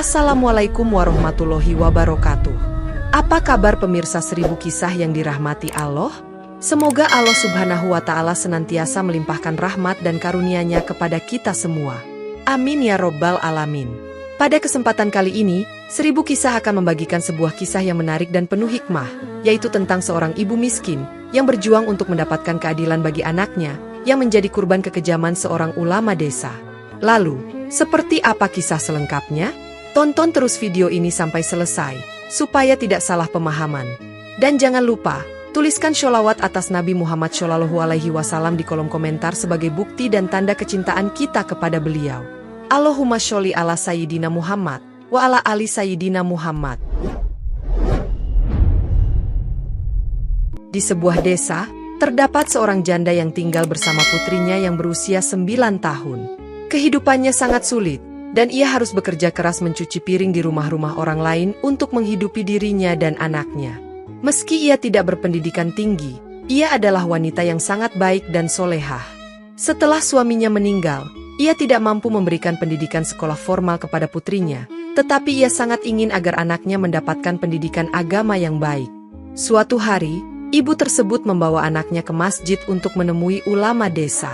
Assalamualaikum warahmatullahi wabarakatuh. Apa kabar pemirsa 1000 kisah yang dirahmati Allah? Semoga Allah Subhanahu wa Ta'ala senantiasa melimpahkan rahmat dan karunia-Nya kepada kita semua. Amin ya Robbal Alamin. Pada kesempatan kali ini, 1000 kisah akan membagikan sebuah kisah yang menarik dan penuh hikmah, yaitu tentang seorang ibu miskin yang berjuang untuk mendapatkan keadilan bagi anaknya yang menjadi kurban kekejaman seorang ulama desa. Lalu, seperti apa kisah selengkapnya? Tonton terus video ini sampai selesai, supaya tidak salah pemahaman. Dan jangan lupa, tuliskan sholawat atas Nabi Muhammad SAW di kolom komentar sebagai bukti dan tanda kecintaan kita kepada beliau. Allahumma sholli ala Sayyidina Muhammad, wa ala ali Sayyidina Muhammad. Di sebuah desa, terdapat seorang janda yang tinggal bersama putrinya yang berusia 9 tahun. Kehidupannya sangat sulit, dan ia harus bekerja keras mencuci piring di rumah-rumah orang lain untuk menghidupi dirinya dan anaknya. Meski ia tidak berpendidikan tinggi, ia adalah wanita yang sangat baik dan solehah. Setelah suaminya meninggal, ia tidak mampu memberikan pendidikan sekolah formal kepada putrinya, tetapi ia sangat ingin agar anaknya mendapatkan pendidikan agama yang baik. Suatu hari, ibu tersebut membawa anaknya ke masjid untuk menemui ulama desa.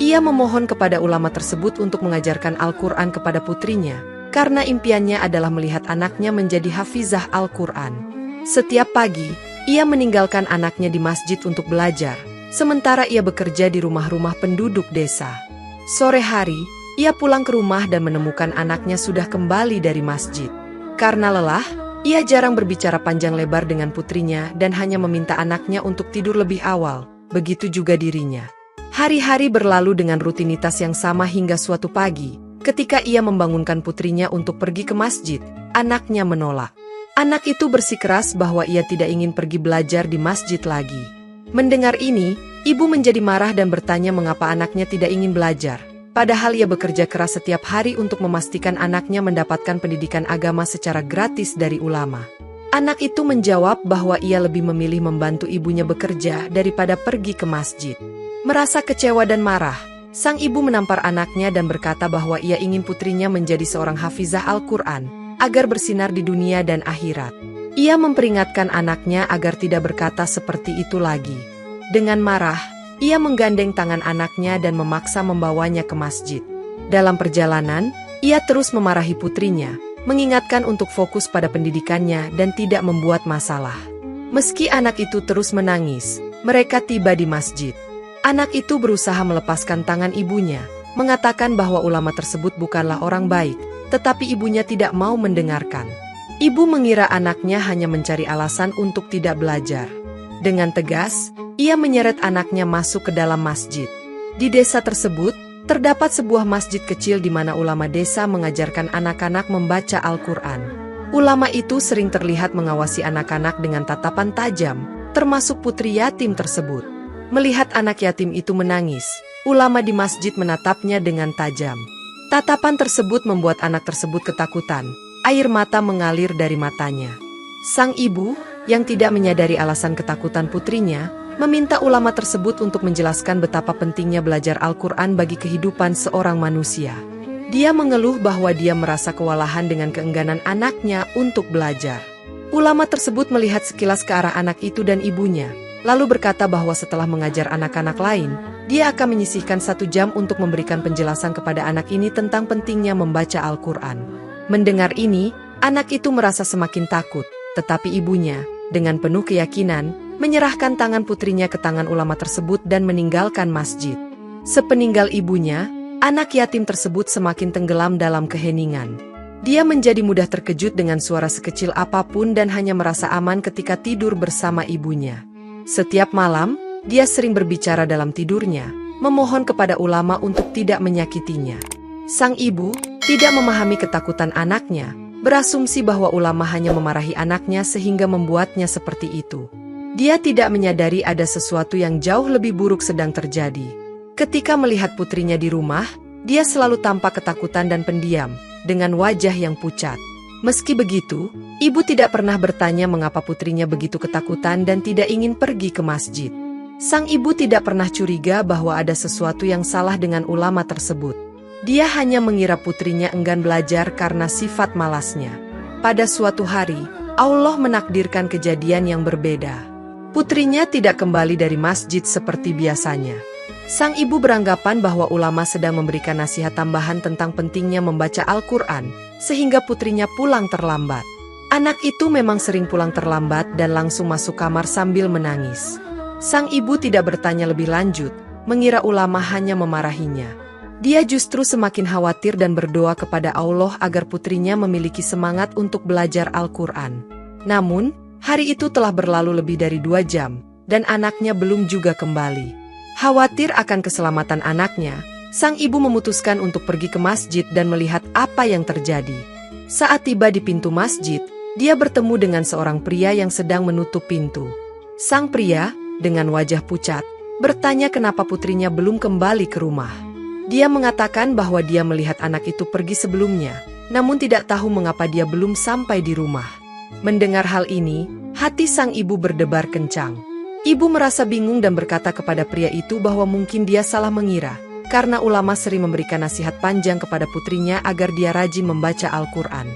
Ia memohon kepada ulama tersebut untuk mengajarkan Al-Quran kepada putrinya, karena impiannya adalah melihat anaknya menjadi hafizah Al-Quran. Setiap pagi, ia meninggalkan anaknya di masjid untuk belajar, sementara ia bekerja di rumah-rumah penduduk desa. Sore hari, ia pulang ke rumah dan menemukan anaknya sudah kembali dari masjid. Karena lelah, ia jarang berbicara panjang lebar dengan putrinya dan hanya meminta anaknya untuk tidur lebih awal, begitu juga dirinya. Hari-hari berlalu dengan rutinitas yang sama hingga suatu pagi, ketika ia membangunkan putrinya untuk pergi ke masjid, anaknya menolak. Anak itu bersikeras bahwa ia tidak ingin pergi belajar di masjid lagi. Mendengar ini, ibu menjadi marah dan bertanya mengapa anaknya tidak ingin belajar, padahal ia bekerja keras setiap hari untuk memastikan anaknya mendapatkan pendidikan agama secara gratis dari ulama. Anak itu menjawab bahwa ia lebih memilih membantu ibunya bekerja daripada pergi ke masjid. Merasa kecewa dan marah, sang ibu menampar anaknya dan berkata bahwa ia ingin putrinya menjadi seorang hafizah Al-Quran, agar bersinar di dunia dan akhirat. Ia memperingatkan anaknya agar tidak berkata seperti itu lagi. Dengan marah, ia menggandeng tangan anaknya dan memaksa membawanya ke masjid. Dalam perjalanan, ia terus memarahi putrinya, mengingatkan untuk fokus pada pendidikannya dan tidak membuat masalah. Meski anak itu terus menangis, mereka tiba di masjid. Anak itu berusaha melepaskan tangan ibunya, mengatakan bahwa ulama tersebut bukanlah orang baik, tetapi ibunya tidak mau mendengarkan. Ibu mengira anaknya hanya mencari alasan untuk tidak belajar. Dengan tegas, ia menyeret anaknya masuk ke dalam masjid. Di desa tersebut, terdapat sebuah masjid kecil di mana ulama desa mengajarkan anak-anak membaca Al-Quran. Ulama itu sering terlihat mengawasi anak-anak dengan tatapan tajam, termasuk putri yatim tersebut. Melihat anak yatim itu menangis, ulama di masjid menatapnya dengan tajam. Tatapan tersebut membuat anak tersebut ketakutan, air mata mengalir dari matanya. Sang ibu, yang tidak menyadari alasan ketakutan putrinya, meminta ulama tersebut untuk menjelaskan betapa pentingnya belajar Al-Quran bagi kehidupan seorang manusia. Dia mengeluh bahwa dia merasa kewalahan dengan keengganan anaknya untuk belajar. Ulama tersebut melihat sekilas ke arah anak itu dan ibunya, lalu berkata bahwa setelah mengajar anak-anak lain, dia akan menyisihkan 1 jam untuk memberikan penjelasan kepada anak ini tentang pentingnya membaca Al-Quran. Mendengar ini, anak itu merasa semakin takut, tetapi ibunya, dengan penuh keyakinan, menyerahkan tangan putrinya ke tangan ulama tersebut dan meninggalkan masjid. Sepeninggal ibunya, anak yatim tersebut semakin tenggelam dalam keheningan. Dia menjadi mudah terkejut dengan suara sekecil apapun dan hanya merasa aman ketika tidur bersama ibunya. Setiap malam, dia sering berbicara dalam tidurnya, memohon kepada ulama untuk tidak menyakitinya. Sang ibu tidak memahami ketakutan anaknya, berasumsi bahwa ulama hanya memarahi anaknya sehingga membuatnya seperti itu. Dia tidak menyadari ada sesuatu yang jauh lebih buruk sedang terjadi. Ketika melihat putrinya di rumah, dia selalu tampak ketakutan dan pendiam, dengan wajah yang pucat. Meski begitu, ibu tidak pernah bertanya mengapa putrinya begitu ketakutan dan tidak ingin pergi ke masjid. Sang ibu tidak pernah curiga bahwa ada sesuatu yang salah dengan ulama tersebut. Dia hanya mengira putrinya enggan belajar karena sifat malasnya. Pada suatu hari, Allah menakdirkan kejadian yang berbeda. Putrinya tidak kembali dari masjid seperti biasanya. Sang ibu beranggapan bahwa ulama sedang memberikan nasihat tambahan tentang pentingnya membaca Al-Quran, sehingga putrinya pulang terlambat. Anak itu memang sering pulang terlambat dan langsung masuk kamar sambil menangis. Sang ibu tidak bertanya lebih lanjut, mengira ulama hanya memarahinya. Dia justru semakin khawatir dan berdoa kepada Allah agar putrinya memiliki semangat untuk belajar Al-Quran. Namun, hari itu telah berlalu lebih dari 2 jam, dan anaknya belum juga kembali. Khawatir akan keselamatan anaknya, sang ibu memutuskan untuk pergi ke masjid dan melihat apa yang terjadi. Saat tiba di pintu masjid, dia bertemu dengan seorang pria yang sedang menutup pintu. Sang pria, dengan wajah pucat, bertanya kenapa putrinya belum kembali ke rumah. Dia mengatakan bahwa dia melihat anak itu pergi sebelumnya, namun tidak tahu mengapa dia belum sampai di rumah. Mendengar hal ini, hati sang ibu berdebar kencang. Ibu merasa bingung dan berkata kepada pria itu bahwa mungkin dia salah mengira, karena ulama sering memberikan nasihat panjang kepada putrinya agar dia rajin membaca Al-Quran.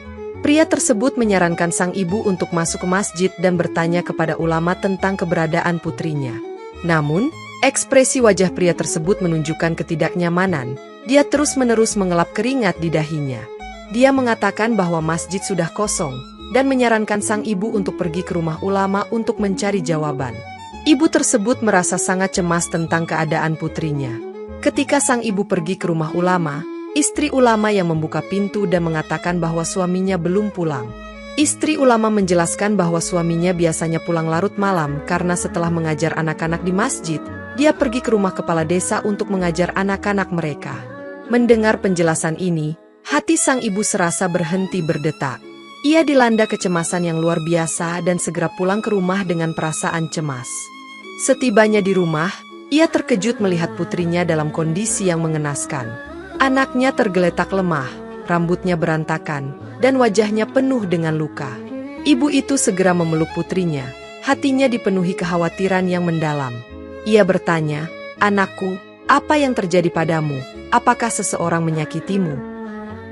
Pria tersebut menyarankan sang ibu untuk masuk ke masjid dan bertanya kepada ulama tentang keberadaan putrinya. Namun, ekspresi wajah pria tersebut menunjukkan ketidaknyamanan. Dia terus-menerus mengelap keringat di dahinya. Dia mengatakan bahwa masjid sudah kosong, dan menyarankan sang ibu untuk pergi ke rumah ulama untuk mencari jawaban. Ibu tersebut merasa sangat cemas tentang keadaan putrinya. Ketika sang ibu pergi ke rumah ulama, istri ulama yang membuka pintu dan mengatakan bahwa suaminya belum pulang. Istri ulama menjelaskan bahwa suaminya biasanya pulang larut malam karena setelah mengajar anak-anak di masjid, dia pergi ke rumah kepala desa untuk mengajar anak-anak mereka. Mendengar penjelasan ini, hati sang ibu serasa berhenti berdetak. Ia dilanda kecemasan yang luar biasa dan segera pulang ke rumah dengan perasaan cemas. Setibanya di rumah, ia terkejut melihat putrinya dalam kondisi yang mengenaskan. Anaknya tergeletak lemah, rambutnya berantakan, dan wajahnya penuh dengan luka. Ibu itu segera memeluk putrinya, hatinya dipenuhi kekhawatiran yang mendalam. Ia bertanya, "Anakku, apa yang terjadi padamu? Apakah seseorang menyakitimu?"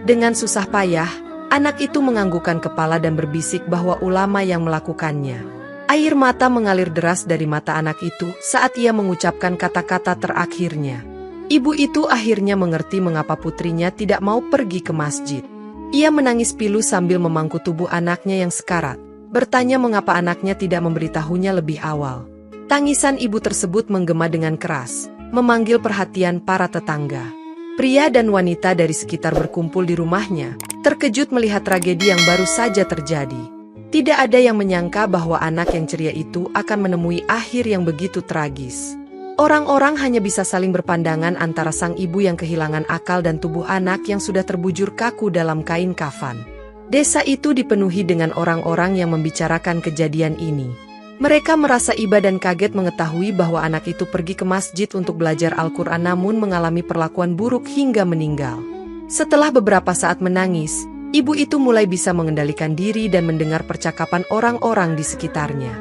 Dengan susah payah, anak itu menganggukkan kepala dan berbisik bahwa ulama yang melakukannya. Air mata mengalir deras dari mata anak itu saat ia mengucapkan kata-kata terakhirnya. Ibu itu akhirnya mengerti mengapa putrinya tidak mau pergi ke masjid. Ia menangis pilu sambil memangku tubuh anaknya yang sekarat, bertanya mengapa anaknya tidak memberitahunya lebih awal. Tangisan ibu tersebut menggema dengan keras, memanggil perhatian para tetangga. Pria dan wanita dari sekitar berkumpul di rumahnya, terkejut melihat tragedi yang baru saja terjadi. Tidak ada yang menyangka bahwa anak yang ceria itu akan menemui akhir yang begitu tragis. Orang-orang hanya bisa saling berpandangan antara sang ibu yang kehilangan akal dan tubuh anak yang sudah terbujur kaku dalam kain kafan. Desa itu dipenuhi dengan orang-orang yang membicarakan kejadian ini. Mereka merasa iba dan kaget mengetahui bahwa anak itu pergi ke masjid untuk belajar Al-Quran namun mengalami perlakuan buruk hingga meninggal. Setelah beberapa saat menangis, ibu itu mulai bisa mengendalikan diri dan mendengar percakapan orang-orang di sekitarnya.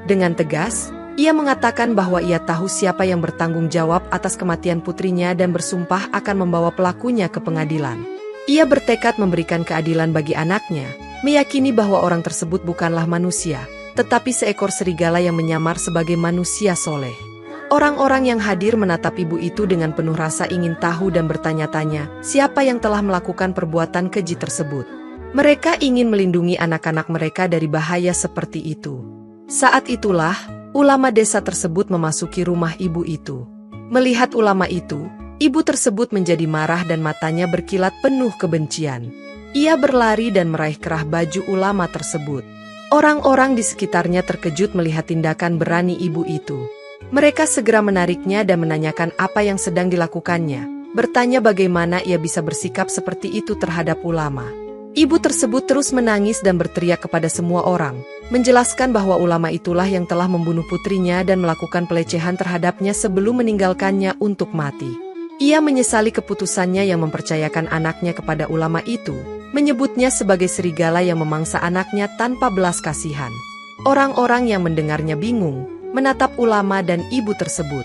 Dengan tegas, ia mengatakan bahwa ia tahu siapa yang bertanggung jawab atas kematian putrinya dan bersumpah akan membawa pelakunya ke pengadilan. Ia bertekad memberikan keadilan bagi anaknya, meyakini bahwa orang tersebut bukanlah manusia, tetapi seekor serigala yang menyamar sebagai manusia soleh. Orang-orang yang hadir menatap ibu itu dengan penuh rasa ingin tahu dan bertanya-tanya, siapa yang telah melakukan perbuatan keji tersebut. Mereka ingin melindungi anak-anak mereka dari bahaya seperti itu. Saat itulah, ulama desa tersebut memasuki rumah ibu itu. Melihat ulama itu, ibu tersebut menjadi marah dan matanya berkilat penuh kebencian. Ia berlari dan meraih kerah baju ulama tersebut. Orang-orang di sekitarnya terkejut melihat tindakan berani ibu itu. Mereka segera menariknya dan menanyakan apa yang sedang dilakukannya, bertanya bagaimana ia bisa bersikap seperti itu terhadap ulama. Ibu tersebut terus menangis dan berteriak kepada semua orang, menjelaskan bahwa ulama itulah yang telah membunuh putrinya dan melakukan pelecehan terhadapnya sebelum meninggalkannya untuk mati. Ia menyesali keputusannya yang mempercayakan anaknya kepada ulama itu, menyebutnya sebagai serigala yang memangsa anaknya tanpa belas kasihan. Orang-orang yang mendengarnya bingung, menatap ulama dan ibu tersebut.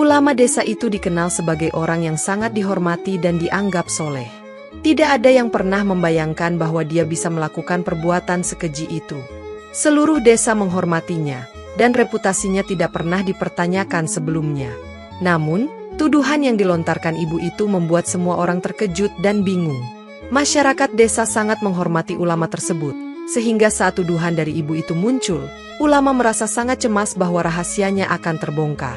Ulama desa itu dikenal sebagai orang yang sangat dihormati dan dianggap soleh. Tidak ada yang pernah membayangkan bahwa dia bisa melakukan perbuatan sekeji itu. Seluruh desa menghormatinya, dan reputasinya tidak pernah dipertanyakan sebelumnya. Namun, tuduhan yang dilontarkan ibu itu membuat semua orang terkejut dan bingung. Masyarakat desa sangat menghormati ulama tersebut, sehingga saat tuduhan dari ibu itu muncul, ulama merasa sangat cemas bahwa rahasianya akan terbongkar.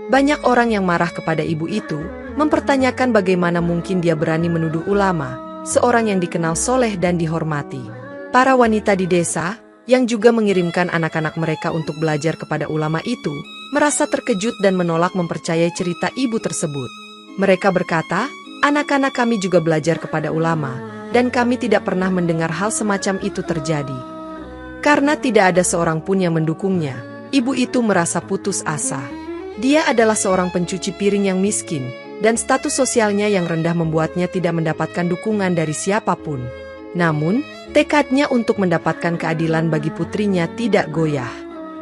Banyak orang yang marah kepada ibu itu, mempertanyakan bagaimana mungkin dia berani menuduh ulama, seorang yang dikenal soleh dan dihormati. Para wanita di desa, yang juga mengirimkan anak-anak mereka untuk belajar kepada ulama itu, merasa terkejut dan menolak mempercayai cerita ibu tersebut. Mereka berkata, "Anak-anak kami juga belajar kepada ulama, dan kami tidak pernah mendengar hal semacam itu terjadi." Karena tidak ada seorang pun yang mendukungnya, ibu itu merasa putus asa. Dia adalah seorang pencuci piring yang miskin, dan status sosialnya yang rendah membuatnya tidak mendapatkan dukungan dari siapapun. Namun, tekadnya untuk mendapatkan keadilan bagi putrinya tidak goyah.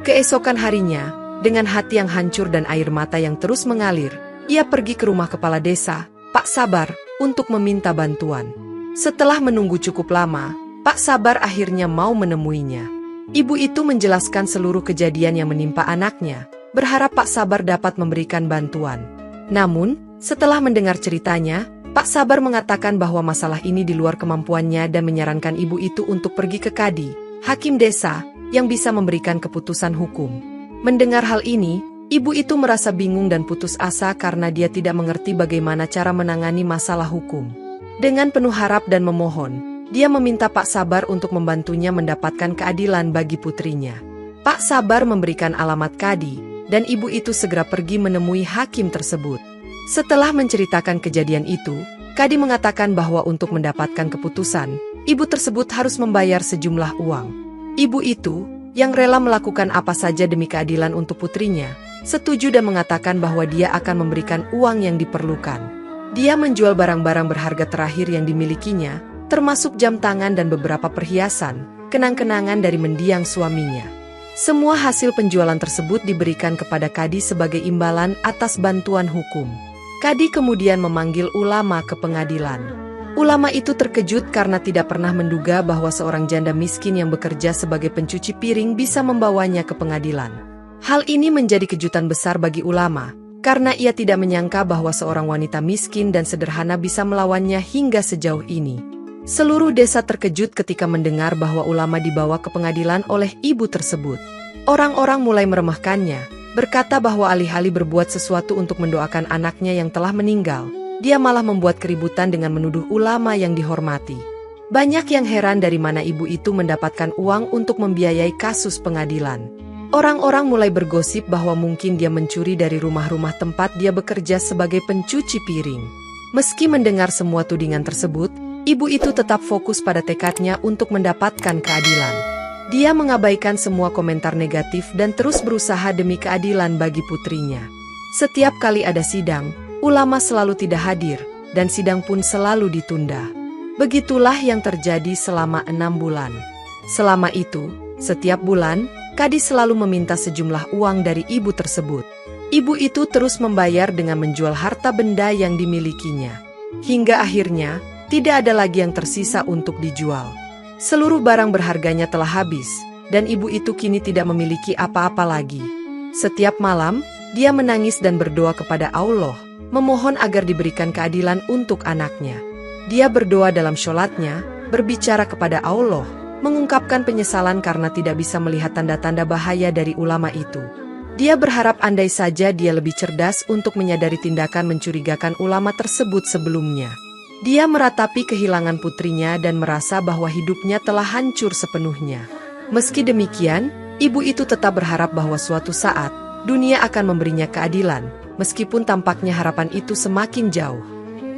Keesokan harinya, dengan hati yang hancur dan air mata yang terus mengalir, ia pergi ke rumah kepala desa, Pak Sabar, untuk meminta bantuan. Setelah menunggu cukup lama, Pak Sabar akhirnya mau menemuinya. Ibu itu menjelaskan seluruh kejadian yang menimpa anaknya, berharap Pak Sabar dapat memberikan bantuan. Namun, setelah mendengar ceritanya, Pak Sabar mengatakan bahwa masalah ini di luar kemampuannya dan menyarankan ibu itu untuk pergi ke kadi, hakim desa, yang bisa memberikan keputusan hukum. Mendengar hal ini, ibu itu merasa bingung dan putus asa karena dia tidak mengerti bagaimana cara menangani masalah hukum. Dengan penuh harap dan memohon, dia meminta Pak Sabar untuk membantunya mendapatkan keadilan bagi putrinya. Pak Sabar memberikan alamat kadi, dan ibu itu segera pergi menemui hakim tersebut. Setelah menceritakan kejadian itu, kadi mengatakan bahwa untuk mendapatkan keputusan, ibu tersebut harus membayar sejumlah uang. Ibu itu, yang rela melakukan apa saja demi keadilan untuk putrinya, setuju dan mengatakan bahwa dia akan memberikan uang yang diperlukan. Dia menjual barang-barang berharga terakhir yang dimilikinya, termasuk jam tangan dan beberapa perhiasan, kenang-kenangan dari mendiang suaminya. Semua hasil penjualan tersebut diberikan kepada kadi sebagai imbalan atas bantuan hukum. Kadi kemudian memanggil ulama ke pengadilan. Ulama itu terkejut karena tidak pernah menduga bahwa seorang janda miskin yang bekerja sebagai pencuci piring bisa membawanya ke pengadilan. Hal ini menjadi kejutan besar bagi ulama, karena ia tidak menyangka bahwa seorang wanita miskin dan sederhana bisa melawannya hingga sejauh ini. Seluruh desa terkejut ketika mendengar bahwa ulama dibawa ke pengadilan oleh ibu tersebut. Orang-orang mulai meremehkannya, berkata bahwa alih-alih berbuat sesuatu untuk mendoakan anaknya yang telah meninggal, dia malah membuat keributan dengan menuduh ulama yang dihormati. Banyak yang heran dari mana ibu itu mendapatkan uang untuk membiayai kasus pengadilan. Orang-orang mulai bergosip bahwa mungkin dia mencuri dari rumah-rumah tempat dia bekerja sebagai pencuci piring. Meski mendengar semua tudingan tersebut, ibu itu tetap fokus pada tekadnya untuk mendapatkan keadilan. Dia mengabaikan semua komentar negatif dan terus berusaha demi keadilan bagi putrinya. Setiap kali ada sidang, ulama selalu tidak hadir, dan sidang pun selalu ditunda. Begitulah yang terjadi selama 6 bulan. Selama itu, setiap bulan, kadi selalu meminta sejumlah uang dari ibu tersebut. Ibu itu terus membayar dengan menjual harta benda yang dimilikinya. Hingga akhirnya, tidak ada lagi yang tersisa untuk dijual. Seluruh barang berharganya telah habis, dan ibu itu kini tidak memiliki apa-apa lagi. Setiap malam, dia menangis dan berdoa kepada Allah, memohon agar diberikan keadilan untuk anaknya. Dia berdoa dalam sholatnya, berbicara kepada Allah, mengungkapkan penyesalan karena tidak bisa melihat tanda-tanda bahaya dari ulama itu. Dia berharap andai saja dia lebih cerdas untuk menyadari tindakan mencurigakan ulama tersebut sebelumnya. Dia meratapi kehilangan putrinya dan merasa bahwa hidupnya telah hancur sepenuhnya. Meski demikian, ibu itu tetap berharap bahwa suatu saat, dunia akan memberinya keadilan, meskipun tampaknya harapan itu semakin jauh.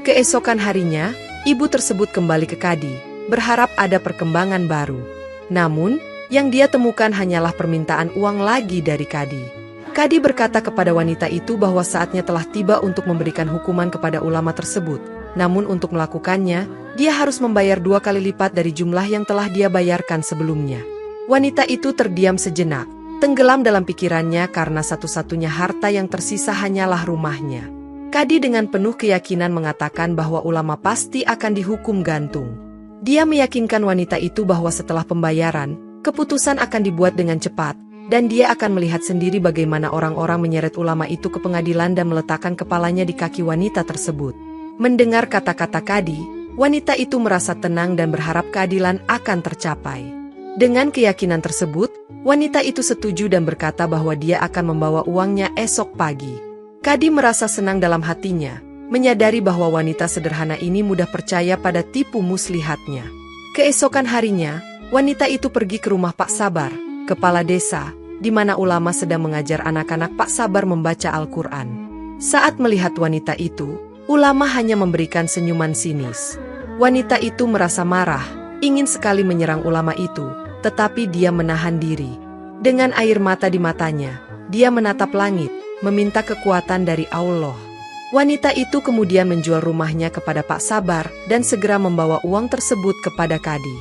Keesokan harinya, ibu tersebut kembali ke kadi, berharap ada perkembangan baru. Namun, yang dia temukan hanyalah permintaan uang lagi dari kadi. Kadi berkata kepada wanita itu bahwa saatnya telah tiba untuk memberikan hukuman kepada ulama tersebut. Namun untuk melakukannya, dia harus membayar 2 kali lipat dari jumlah yang telah dia bayarkan sebelumnya. Wanita itu terdiam sejenak, tenggelam dalam pikirannya karena satu-satunya harta yang tersisa hanyalah rumahnya. Kadi dengan penuh keyakinan mengatakan bahwa ulama pasti akan dihukum gantung. Dia meyakinkan wanita itu bahwa setelah pembayaran, keputusan akan dibuat dengan cepat, dan dia akan melihat sendiri bagaimana orang-orang menyeret ulama itu ke pengadilan dan meletakkan kepalanya di kaki wanita tersebut. Mendengar kata-kata Kadi, wanita itu merasa tenang dan berharap keadilan akan tercapai. Dengan keyakinan tersebut, wanita itu setuju dan berkata bahwa dia akan membawa uangnya esok pagi. Kadi merasa senang dalam hatinya, menyadari bahwa wanita sederhana ini mudah percaya pada tipu muslihatnya. Keesokan harinya, wanita itu pergi ke rumah Pak Sabar, kepala desa, di mana ulama sedang mengajar anak-anak Pak Sabar membaca Al-Quran. Saat melihat wanita itu, ulama hanya memberikan senyuman sinis. Wanita itu merasa marah, ingin sekali menyerang ulama itu, tetapi dia menahan diri. Dengan air mata di matanya, dia menatap langit, meminta kekuatan dari Allah. Wanita itu kemudian menjual rumahnya kepada Pak Sabar dan segera membawa uang tersebut kepada Kadi.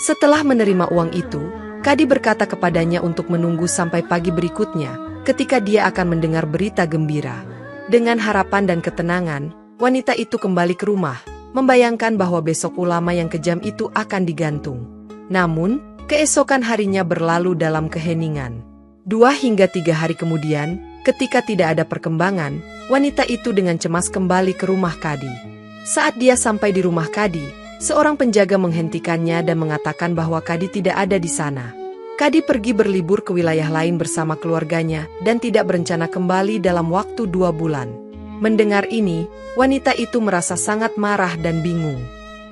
Setelah menerima uang itu, Kadi berkata kepadanya untuk menunggu sampai pagi berikutnya, ketika dia akan mendengar berita gembira. Dengan harapan dan ketenangan, wanita itu kembali ke rumah, membayangkan bahwa besok ulama yang kejam itu akan digantung. Namun, keesokan harinya berlalu dalam keheningan. 2 hingga 3 hari kemudian, ketika tidak ada perkembangan, wanita itu dengan cemas kembali ke rumah Kadi. Saat dia sampai di rumah Kadi, seorang penjaga menghentikannya dan mengatakan bahwa Kadi tidak ada di sana. Kadi pergi berlibur ke wilayah lain bersama keluarganya dan tidak berencana kembali dalam waktu 2 bulan. Mendengar ini, wanita itu merasa sangat marah dan bingung.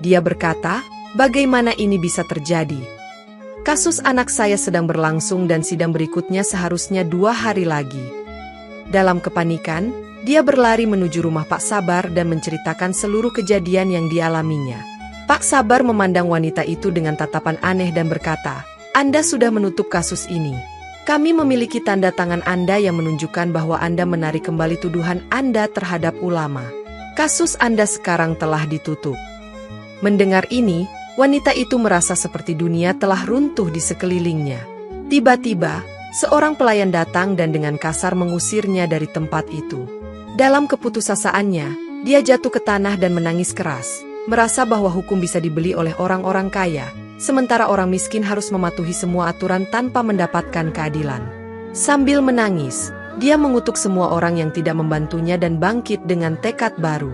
Dia berkata, "Bagaimana ini bisa terjadi? Kasus anak saya sedang berlangsung dan sidang berikutnya seharusnya 2 hari lagi." Dalam kepanikan, dia berlari menuju rumah Pak Sabar dan menceritakan seluruh kejadian yang dialaminya. Pak Sabar memandang wanita itu dengan tatapan aneh dan berkata, "Anda sudah menutup kasus ini. Kami memiliki tanda tangan Anda yang menunjukkan bahwa Anda menarik kembali tuduhan Anda terhadap ulama. Kasus Anda sekarang telah ditutup." Mendengar ini, wanita itu merasa seperti dunia telah runtuh di sekelilingnya. Tiba-tiba, seorang pelayan datang dan dengan kasar mengusirnya dari tempat itu. Dalam keputusasaannya, dia jatuh ke tanah dan menangis keras, merasa bahwa hukum bisa dibeli oleh orang-orang kaya, sementara orang miskin harus mematuhi semua aturan tanpa mendapatkan keadilan. Sambil menangis, dia mengutuk semua orang yang tidak membantunya dan bangkit dengan tekad baru.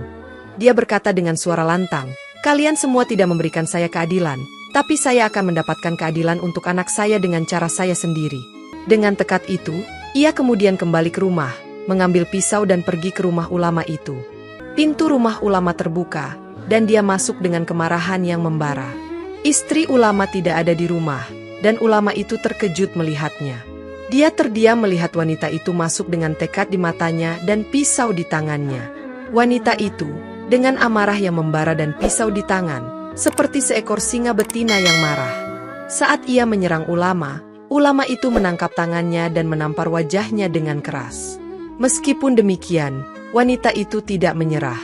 Dia berkata dengan suara lantang, "Kalian semua tidak memberikan saya keadilan, tapi saya akan mendapatkan keadilan untuk anak saya dengan cara saya sendiri." Dengan tekad itu, ia kemudian kembali ke rumah, mengambil pisau dan pergi ke rumah ulama itu. Pintu rumah ulama terbuka, dan dia masuk dengan kemarahan yang membara. Istri ulama tidak ada di rumah, dan ulama itu terkejut melihatnya. Dia terdiam melihat wanita itu masuk dengan tekad di matanya dan pisau di tangannya. Wanita itu, dengan amarah yang membara dan pisau di tangan, seperti seekor singa betina yang marah. Saat ia menyerang ulama itu menangkap tangannya dan menampar wajahnya dengan keras. Meskipun demikian, wanita itu tidak menyerah.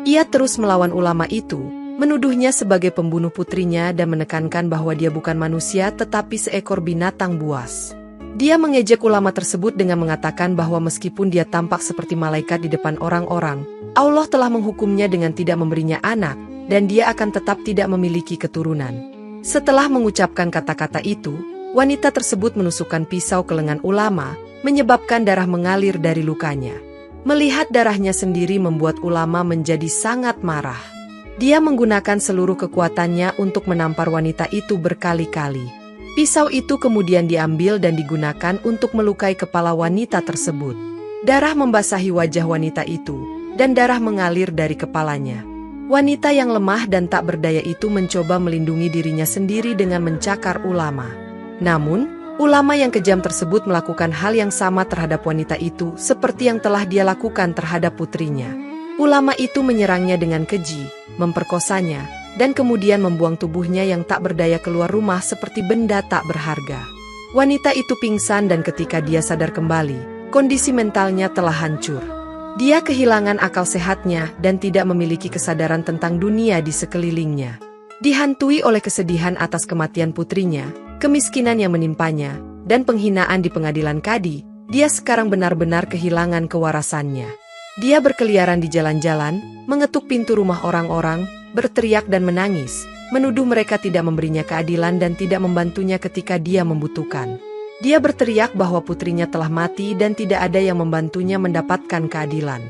Ia terus melawan ulama itu, menuduhnya sebagai pembunuh putrinya dan menekankan bahwa dia bukan manusia tetapi seekor binatang buas. Dia mengejek ulama tersebut dengan mengatakan bahwa meskipun dia tampak seperti malaikat di depan orang-orang, Allah telah menghukumnya dengan tidak memberinya anak, dan dia akan tetap tidak memiliki keturunan. Setelah mengucapkan kata-kata itu, wanita tersebut menusukkan pisau ke lengan ulama, menyebabkan darah mengalir dari lukanya. Melihat darahnya sendiri membuat ulama menjadi sangat marah. Dia menggunakan seluruh kekuatannya untuk menampar wanita itu berkali-kali. Pisau itu kemudian diambil dan digunakan untuk melukai kepala wanita tersebut. Darah membasahi wajah wanita itu, dan darah mengalir dari kepalanya. Wanita yang lemah dan tak berdaya itu mencoba melindungi dirinya sendiri dengan mencakar ulama. Namun, ulama yang kejam tersebut melakukan hal yang sama terhadap wanita itu seperti yang telah dia lakukan terhadap putrinya. Ulama itu menyerangnya dengan keji, memperkosanya, dan kemudian membuang tubuhnya yang tak berdaya keluar rumah seperti benda tak berharga. Wanita itu pingsan dan ketika dia sadar kembali, kondisi mentalnya telah hancur. Dia kehilangan akal sehatnya dan tidak memiliki kesadaran tentang dunia di sekelilingnya. Dihantui oleh kesedihan atas kematian putrinya, kemiskinan yang menimpanya, dan penghinaan di pengadilan kadi, dia sekarang benar-benar kehilangan kewarasannya. Dia berkeliaran di jalan-jalan, mengetuk pintu rumah orang-orang, berteriak dan menangis, menuduh mereka tidak memberinya keadilan dan tidak membantunya ketika dia membutuhkan. Dia berteriak bahwa putrinya telah mati dan tidak ada yang membantunya mendapatkan keadilan.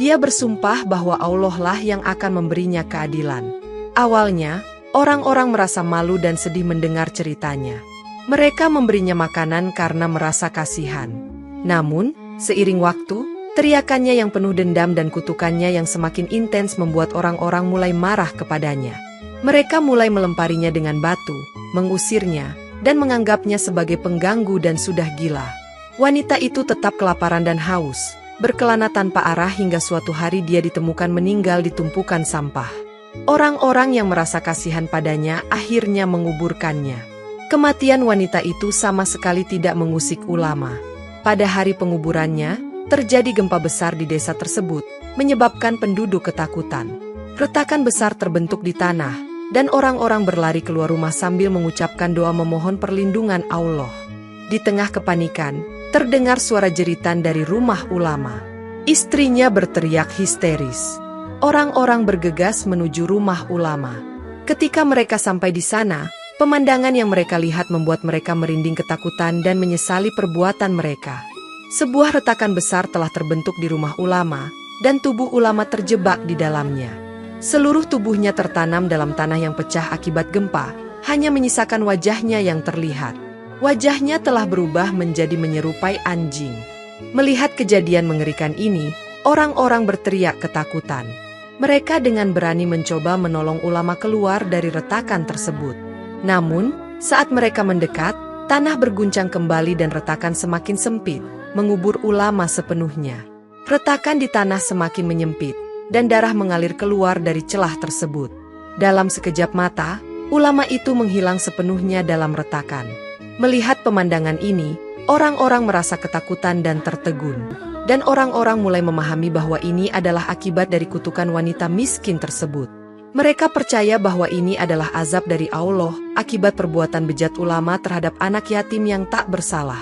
Dia bersumpah bahwa Allah lah yang akan memberinya keadilan. Awalnya, orang-orang merasa malu dan sedih mendengar ceritanya. Mereka memberinya makanan karena merasa kasihan. Namun, seiring waktu, teriakannya yang penuh dendam dan kutukannya yang semakin intens membuat orang-orang mulai marah kepadanya. Mereka mulai melemparinya dengan batu, mengusirnya, dan menganggapnya sebagai pengganggu dan sudah gila. Wanita itu tetap kelaparan dan haus, berkelana tanpa arah hingga suatu hari dia ditemukan meninggal di tumpukan sampah. Orang-orang yang merasa kasihan padanya akhirnya menguburkannya. Kematian wanita itu sama sekali tidak mengusik ulama. Pada hari penguburannya, terjadi gempa besar di desa tersebut, menyebabkan penduduk ketakutan. Retakan besar terbentuk di tanah, dan orang-orang berlari keluar rumah sambil mengucapkan doa memohon perlindungan Allah. Di tengah kepanikan, terdengar suara jeritan dari rumah ulama. Istrinya berteriak histeris. Orang-orang bergegas menuju rumah ulama. Ketika mereka sampai di sana, pemandangan yang mereka lihat membuat mereka merinding ketakutan dan menyesali perbuatan mereka. Sebuah retakan besar telah terbentuk di rumah ulama, dan tubuh ulama terjebak di dalamnya. Seluruh tubuhnya tertanam dalam tanah yang pecah akibat gempa, hanya menyisakan wajahnya yang terlihat. Wajahnya telah berubah menjadi menyerupai anjing. Melihat kejadian mengerikan ini, orang-orang berteriak ketakutan. Mereka dengan berani mencoba menolong ulama keluar dari retakan tersebut. Namun, saat mereka mendekat, tanah berguncang kembali dan retakan semakin sempit, mengubur ulama sepenuhnya. Retakan di tanah semakin menyempit, dan darah mengalir keluar dari celah tersebut. Dalam sekejap mata, ulama itu menghilang sepenuhnya dalam retakan. Melihat pemandangan ini, orang-orang merasa ketakutan dan tertegun. Dan orang-orang mulai memahami bahwa ini adalah akibat dari kutukan wanita miskin tersebut. Mereka percaya bahwa ini adalah azab dari Allah akibat perbuatan bejat ulama terhadap anak yatim yang tak bersalah.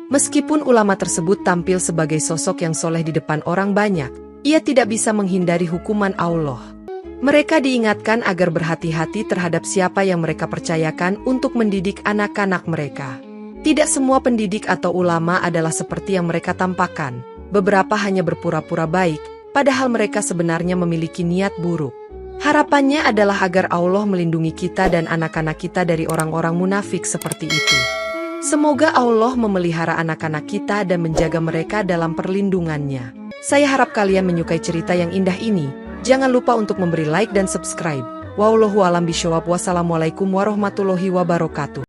Meskipun ulama tersebut tampil sebagai sosok yang soleh di depan orang banyak, ia tidak bisa menghindari hukuman Allah. Mereka diingatkan agar berhati-hati terhadap siapa yang mereka percayakan untuk mendidik anak-anak mereka. Tidak semua pendidik atau ulama adalah seperti yang mereka tampakkan. Beberapa hanya berpura-pura baik, padahal mereka sebenarnya memiliki niat buruk. Harapannya adalah agar Allah melindungi kita dan anak-anak kita dari orang-orang munafik seperti itu. Semoga Allah memelihara anak-anak kita dan menjaga mereka dalam perlindungannya. Saya harap kalian menyukai cerita yang indah ini. Jangan lupa untuk memberi like dan subscribe. Wallahu a'lam bishawab. Wassalamualaikum warahmatullahi wabarakatuh.